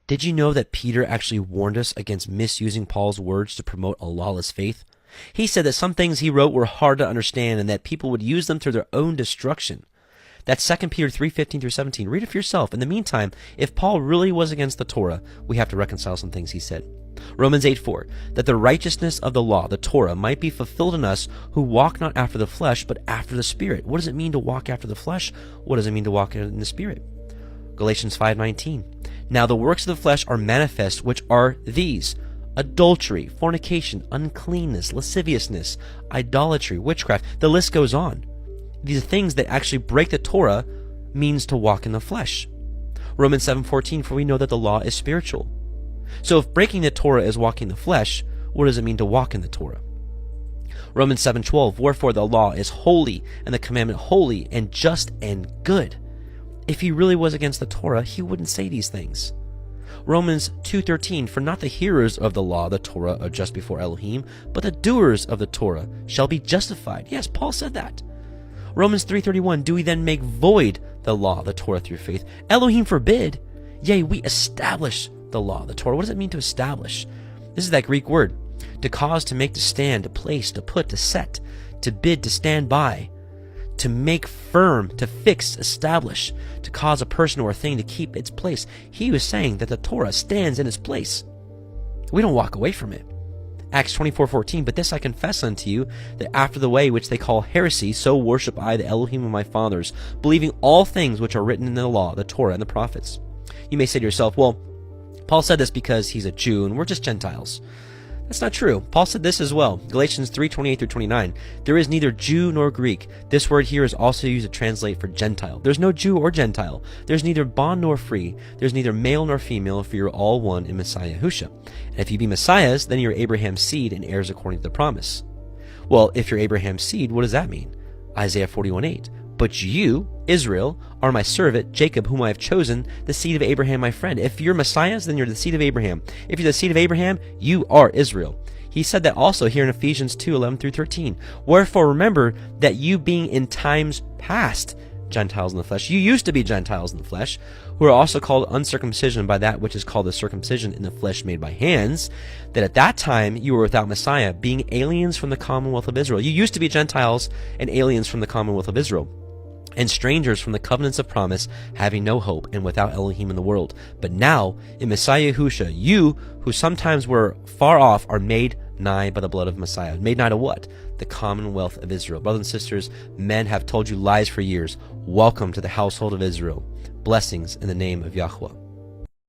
Did you know that Peter actually warned us against misusing Paul's words to promote a lawless faith? He said that some things he wrote were hard to understand and that people would use them to their own destruction. That's 2 Peter 3:15 through 17. Read it for yourself. In the meantime, if Paul really was against the Torah, we have to reconcile some things he said. Romans 8:4, that the righteousness of the law, the Torah, might be fulfilled in us who walk not after the flesh, but after the Spirit. What does it mean to walk after the flesh? What does it mean to walk in the Spirit? Galatians 5:19, now the works of the flesh are manifest, which are these: adultery, fornication, uncleanness, lasciviousness, idolatry, witchcraft. The list goes on. These things that actually break the Torah means to walk in the flesh. Romans 7:14, for we know that the law is spiritual. So if breaking the Torah is walking the flesh, what does it mean to walk in the Torah? Romans 7:12, wherefore the law is holy, and the commandment holy and just and good. If he really was against the Torah, he wouldn't say these things. Romans 2:13, for not the hearers of the law, the Torah, are just before Elohim, but the doers of the Torah shall be justified. Yes, Paul said that. Romans 3:31, do we then make void the law, the Torah, through faith? Elohim forbid. Yea, we establish the law, the Torah. What does it mean to establish? This is that Greek word. To cause, to make, to stand, to place, to put, to set, to bid, to stand by, to make firm, to fix, establish, to cause a person or a thing to keep its place. He was saying that the Torah stands in its place. We don't walk away from it. Acts 24:14, but this I confess unto you, that after the way which they call heresy, so worship I the Elohim of my fathers, believing all things which are written in the law, the Torah, and the prophets. You may say to yourself, well, Paul said this because he's a Jew and we're just Gentiles. That's not true. Paul said this as well. Galatians 3:28 through 29. There is neither Jew nor Greek. This word here is also used to translate for Gentile. There's no Jew or Gentile. There's neither bond nor free. There's neither male nor female, for you're all one in Messiah Yahushua. And if you be Messiahs, then you're Abraham's seed and heirs according to the promise. Well, if you're Abraham's seed, what does that mean? Isaiah 41:8. But you, Israel, are my servant, Jacob, whom I have chosen, the seed of Abraham, my friend. If you're Messiahs, then you're the seed of Abraham. If you're the seed of Abraham, you are Israel. He said that also here in Ephesians 2:11 through 13. Wherefore remember that you being in times past Gentiles in the flesh, you used to be Gentiles in the flesh, who are also called uncircumcision by that which is called the circumcision in the flesh made by hands, that at that time you were without Messiah, being aliens from the commonwealth of Israel. You used to be Gentiles and aliens from the commonwealth of Israel, and strangers from the covenants of promise, having no hope and without Elohim in the world. But now, in Messiah Yahushua, you, who sometimes were far off, are made nigh by the blood of Messiah. Made nigh to what? The commonwealth of Israel. Brothers and sisters, men have told you lies for years. Welcome to the household of Israel. Blessings in the name of Yahweh.